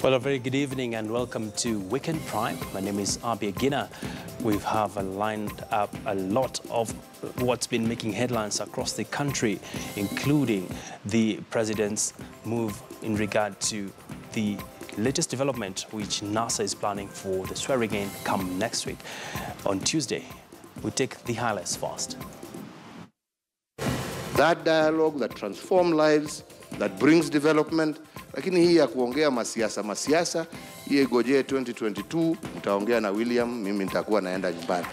Well, a very good evening and welcome to Weekend Prime. My name is Abi Agina. We have lined up a lot of what's been making headlines across the country, including the president's move in regard to the latest development which NASA is planning for the swearing-in come next week. On Tuesday, we take the highlights first. That dialogue that transforms lives, that brings development. Lakini hii ya kuongea masiasa, hii igojee 2022, mtaongea na William, mimi nitakuwa naenda nyumbani.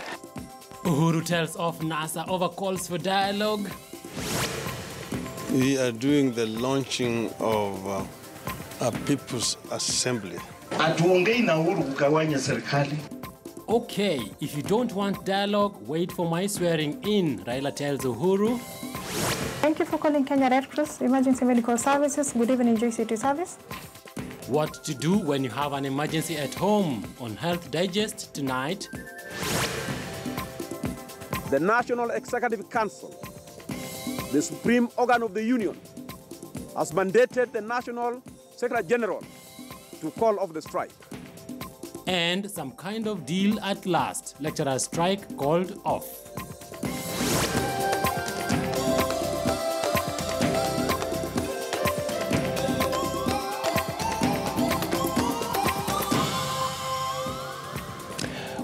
Uhuru tells off NASA over calls for dialogue. We are doing the launching of a People's Assembly. Atuongei na Uhuru kugawanya serikali. Okay, if you don't want dialogue, wait for my swearing in, Raila tells Uhuru. Thank you for calling Kenya Red Cross Emergency Medical Services. Good evening, Joy City Service. What to do when you have an emergency at home on Health Digest tonight. The National Executive Council, the supreme organ of the Union, has mandated the National Secretary General to call off the strike. And some kind of deal at last. Lecturer strike called off.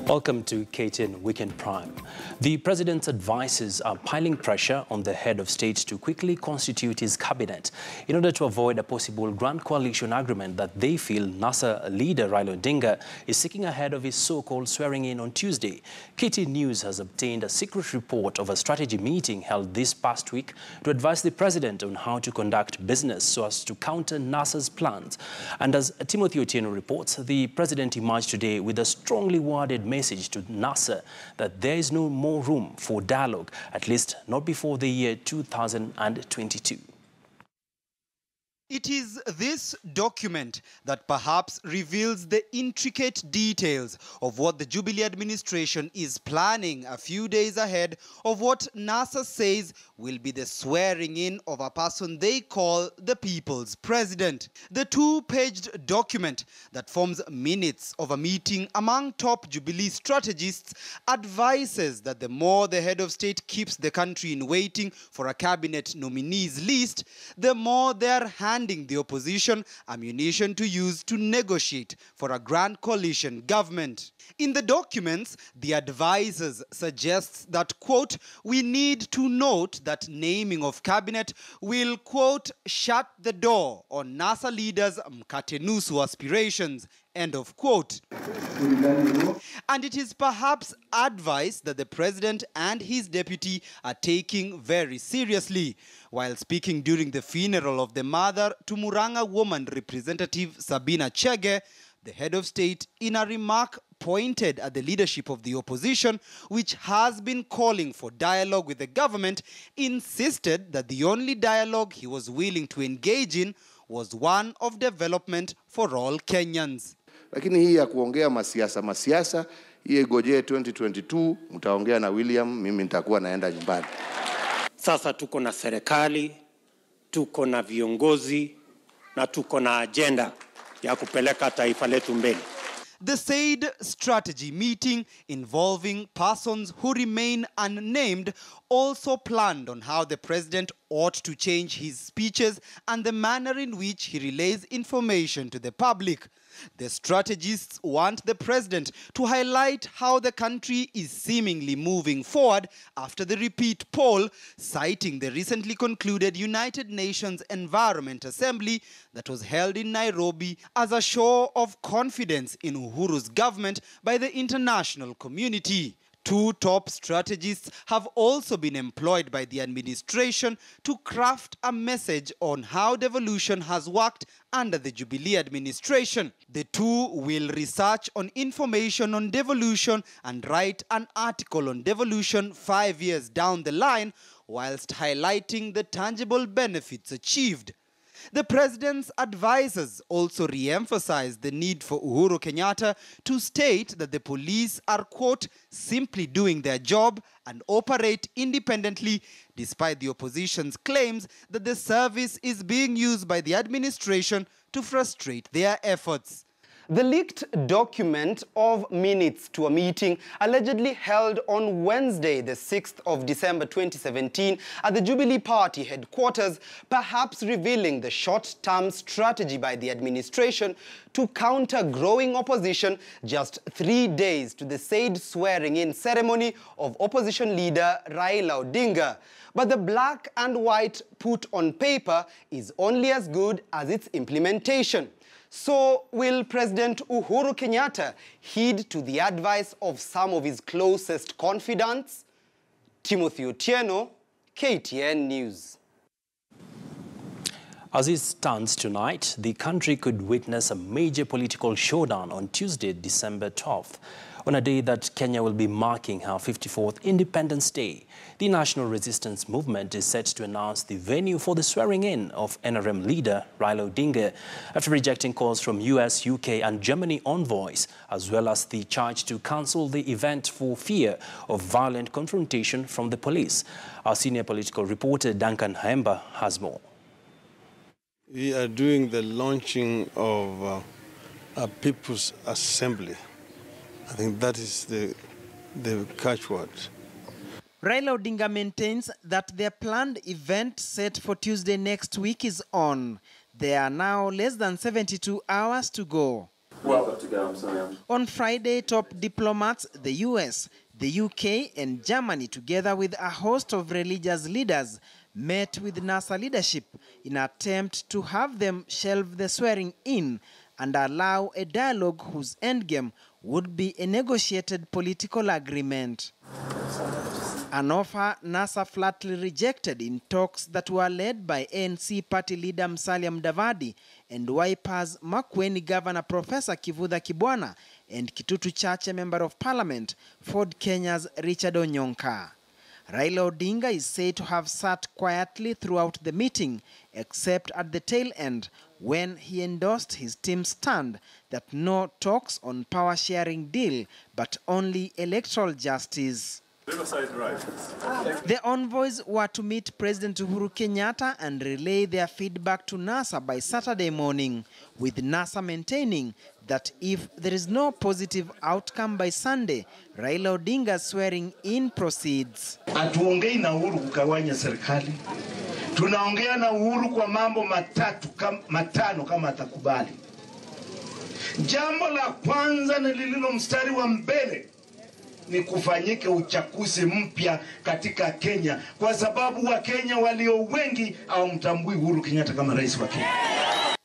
Welcome to KTN Weekend Prime. The president's advisors are piling pressure on the head of state to quickly constitute his cabinet in order to avoid a possible grand coalition agreement that they feel NASA leader Raila Odinga is seeking ahead of his so-called swearing-in on Tuesday. KTN News has obtained a secret report of a strategy meeting held this past week to advise the president on how to conduct business so as to counter NASA's plans. And as Timothy Otieno reports, the president emerged today with a strongly worded message to NASA that there is no more room for dialogue, at least not before the year 2022. It is this document that perhaps reveals the intricate details of what the Jubilee administration is planning a few days ahead of what NASA says will be the swearing-in of a person they call the People's President. The two-paged document that forms minutes of a meeting among top Jubilee strategists advises that the more the head of state keeps the country in waiting for a cabinet nominees list, the more they are handing the opposition ammunition to use to negotiate for a grand coalition government. In the documents, the advisors suggest that, quote, we need to note that naming of cabinet will, quote, shut the door on NASA leaders' mkate nusu aspirations, end of quote. And it is perhaps advice that the president and his deputy are taking very seriously. While speaking during the funeral of the mother to Murang'a woman representative Sabina Chege, the head of state, in a remark pointed at the leadership of the opposition, which has been calling for dialogue with the government, insisted that the only dialogue he was willing to engage in was one of development for all Kenyans. Lakini hii ya kuongea masiasa, hii igojee 2022, mtaongea na William, mimi nitakuwa naenda nyumbani. Sasa tuko na serikali, tuko na viongozi, na tuko na agenda ya kupeleka taifa letu mbele. The said strategy meeting involving persons who remain unnamed also planned on how the president ought to change his speeches and the manner in which he relays information to the public. The strategists want the president to highlight how the country is seemingly moving forward after the repeat poll, citing the recently concluded United Nations Environment Assembly that was held in Nairobi as a show of confidence in Uhuru's government by the international community. Two top strategists have also been employed by the administration to craft a message on how devolution has worked under the Jubilee administration. The two will research on information on devolution and write an article on devolution 5 years down the line, whilst highlighting the tangible benefits achieved. The president's advisors also re-emphasized the need for Uhuru Kenyatta to state that the police are, quote, simply doing their job and operate independently, despite the opposition's claims that the service is being used by the administration to frustrate their efforts. The leaked document of minutes to a meeting allegedly held on Wednesday, the 6th of December 2017 at the Jubilee Party headquarters, perhaps revealing the short-term strategy by the administration to counter growing opposition just 3 days to the said swearing-in ceremony of opposition leader Raila Odinga. But the black and white put on paper is only as good as its implementation. So will President Uhuru Kenyatta heed to the advice of some of his closest confidants? Timothy Otieno, KTN News. As it stands tonight, the country could witness a major political showdown on Tuesday, December 12th, on a day that Kenya will be marking her 54th Independence Day. The National Resistance Movement is set to announce the venue for the swearing-in of NRM leader Raila Odinga after rejecting calls from US, UK and Germany envoys, as well as the charge to cancel the event for fear of violent confrontation from the police. Our senior political reporter Duncan Haemba has more. We are doing the launching of a People's Assembly. I think that is the catchword. Raila Odinga maintains that their planned event set for Tuesday next week is on. There are now less than 72 hours to go. On Friday, top diplomats, the US, the UK and Germany, together with a host of religious leaders, met with NASA leadership in an attempt to have them shelve the swearing-in and allow a dialogue whose endgame would be a negotiated political agreement. An offer NASA flatly rejected in talks that were led by ANC party leader Musalia Mudavadi and Wiper's Makueni Governor Professor Kivutha Kibwana and Kitutu Chache Member of Parliament Ford Kenya's Richard Onyonka. Raila Odinga is said to have sat quietly throughout the meeting, except at the tail end when he endorsed his team's stand that no talks on power-sharing deal, but only electoral justice. The envoys were to meet President Uhuru Kenyatta and relay their feedback to NASA by Saturday morning, with NASA maintaining that if there is no positive outcome by Sunday, Raila Odinga's swearing-in proceeds. Hatuongei na Uhuru kugawanya serikali. Tunaongea na Uhuru kwa mambo matano kama atakubali. Jambo la kwanza na lililo mstari wa mbele ni kufanyike uchaguzi mpya katika Kenya, kwa sababu wa Kenya walio wengi hawamtambui Uhuru Kenyatta kama rais wa Kenya.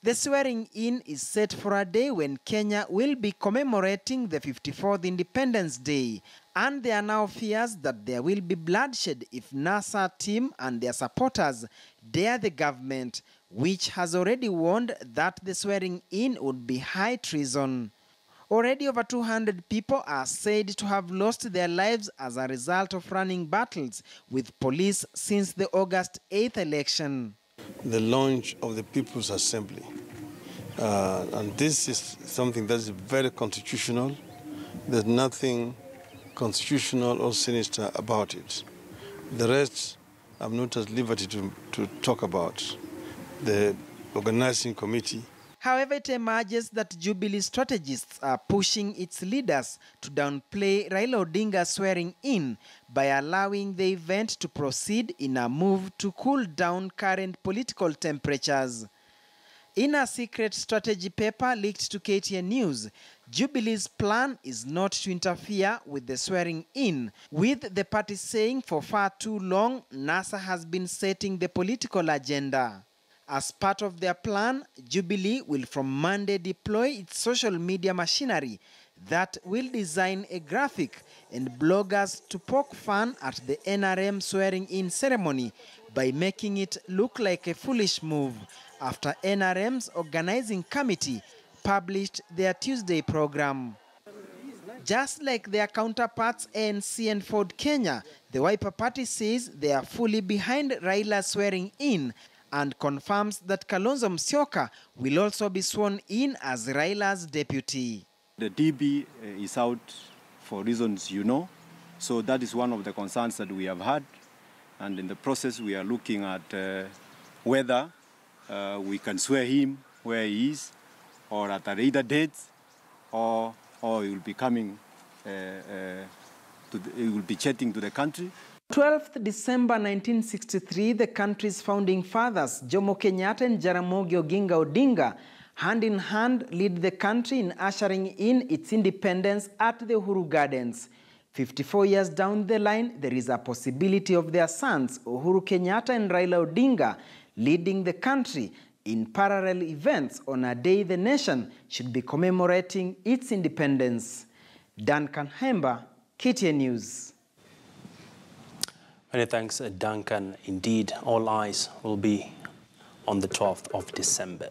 The swearing-in is set for a day when Kenya will be commemorating the 54th Independence Day, and there are now fears that there will be bloodshed if NASA team and their supporters dare the government, which has already warned that the swearing-in would be high treason. Already over 200 people are said to have lost their lives as a result of running battles with police since the August 8th election. The launch of the People's Assembly. And this is something that is very constitutional. There's nothing constitutional or sinister about it. The rest I'm not at liberty to talk about. The organizing committee. However, it emerges that Jubilee strategists are pushing its leaders to downplay Raila Odinga's swearing-in by allowing the event to proceed in a move to cool down current political temperatures. In a secret strategy paper leaked to KTN News, Jubilee's plan is not to interfere with the swearing-in, with the party saying for far too long NASA has been setting the political agenda. As part of their plan, Jubilee will from Monday deploy its social media machinery that will design a graphic and bloggers to poke fun at the NRM swearing-in ceremony by making it look like a foolish move after NRM's organizing committee published their Tuesday program. Just like their counterparts ANC and Ford Kenya, the Wiper Party says they are fully behind Raila's swearing-in and confirms that Kalonzo Musyoka will also be sworn in as Raila's deputy. The DB is out for reasons you know, so that is one of the concerns that we have had, and in the process we are looking at whether we can swear him where he is, or at a later date, or he will be coming, he will be chatting to the country. 12th December 1963, the country's founding fathers, Jomo Kenyatta and Jaramogi Odinga, hand in hand, lead the country in ushering in its independence at the Uhuru Gardens. 54 years down the line, there is a possibility of their sons, Uhuru Kenyatta and Raila Odinga, leading the country in parallel events on a day the nation should be commemorating its independence. Duncan Hemba, KTN News. Many thanks, Duncan. Indeed, all eyes will be on the 12th of December.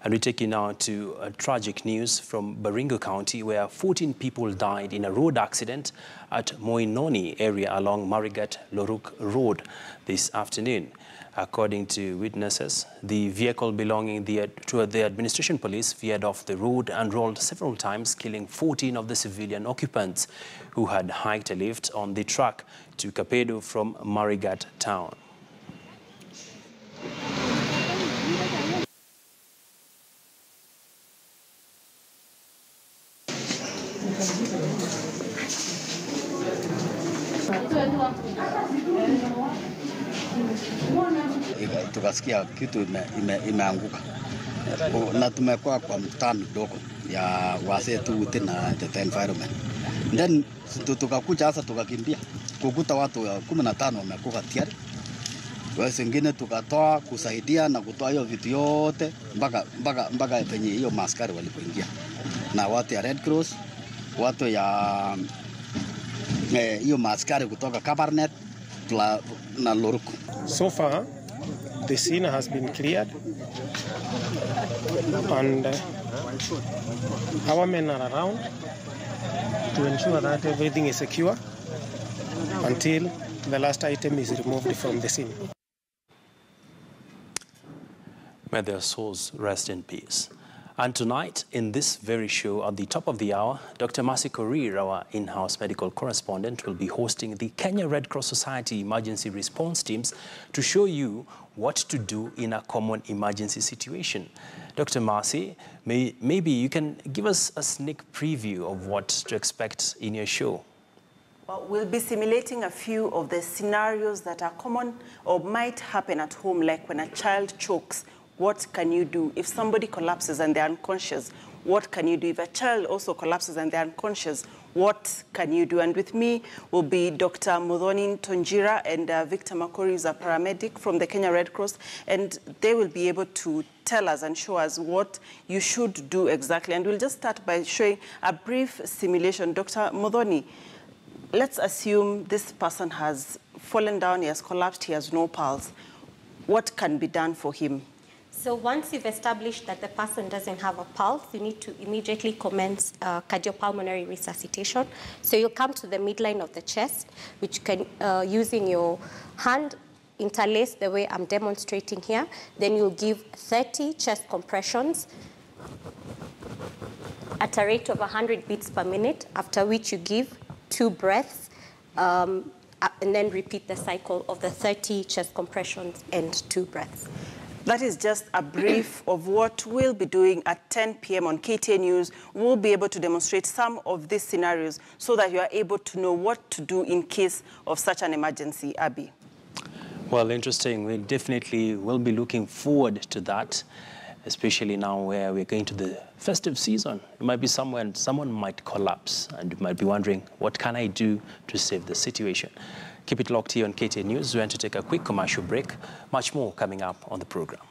And we take you now to tragic news from Baringo County, where 14 people died in a road accident at Moinoni area along Marigat-Loruk Road this afternoon. According to witnesses, the vehicle belonging to the administration police veered off the road and rolled several times, killing 14 of the civilian occupants who had hiked a lift on the track to Kapedo from Marigat town. Tukasikia kitu imeanguka na tumekuwa kwa mkutano dogo ya wazee tu na the environment. Then tukakuja sasa tukakimbia kukuta watu 15 wamekufa tayari. Wengine tukatoa kusaidia na kutoa hiyo vitu yote mpaka penye hiyo maaskari walipoingia. Na watu ya Red Cross, watu ya hiyo maaskari kutoka Kabarnet na Loruku. So far, the scene has been cleared, and our men are around to ensure that everything is secure until the last item is removed from the scene. May their souls rest in peace. And tonight, in this very show, at the top of the hour, Dr. Mercy Korir, our in-house medical correspondent, will be hosting the Kenya Red Cross Society emergency response teams to show you what to do in a common emergency situation. Dr. Mercy, maybe you can give us a sneak preview of what to expect in your show. Well, we'll be simulating a few of the scenarios that are common or might happen at home, like when a child chokes. What can you do? If somebody collapses and they're unconscious, what can you do? If a child also collapses and they're unconscious, what can you do? And with me will be Dr. Muthoni Tonjira and Victor Makori, who's a paramedic from the Kenya Red Cross, and they will be able to tell us and show us what you should do exactly. And we'll just start by showing a brief simulation. Dr. Muthoni, let's assume this person has fallen down, he has collapsed, he has no pulse. What can be done for him? So once you've established that the person doesn't have a pulse, you need to immediately commence cardiopulmonary resuscitation. So you'll come to the midline of the chest, which can, using your hand, interlace the way I'm demonstrating here. Then you'll give 30 chest compressions at a rate of 100 beats per minute, after which you give 2 breaths, and then repeat the cycle of the 30 chest compressions and 2 breaths. That is just a brief of what we'll be doing at 10 p.m. on KTN News. We'll be able to demonstrate some of these scenarios so that you are able to know what to do in case of such an emergency, Abby. Well, interesting. We definitely will be looking forward to that, especially now where we're going to the festive season. It might be somewhere someone might collapse and you might be wondering, what can I do to save the situation? Keep it locked here on KTN News. We're going to take a quick commercial break. Much more coming up on the program.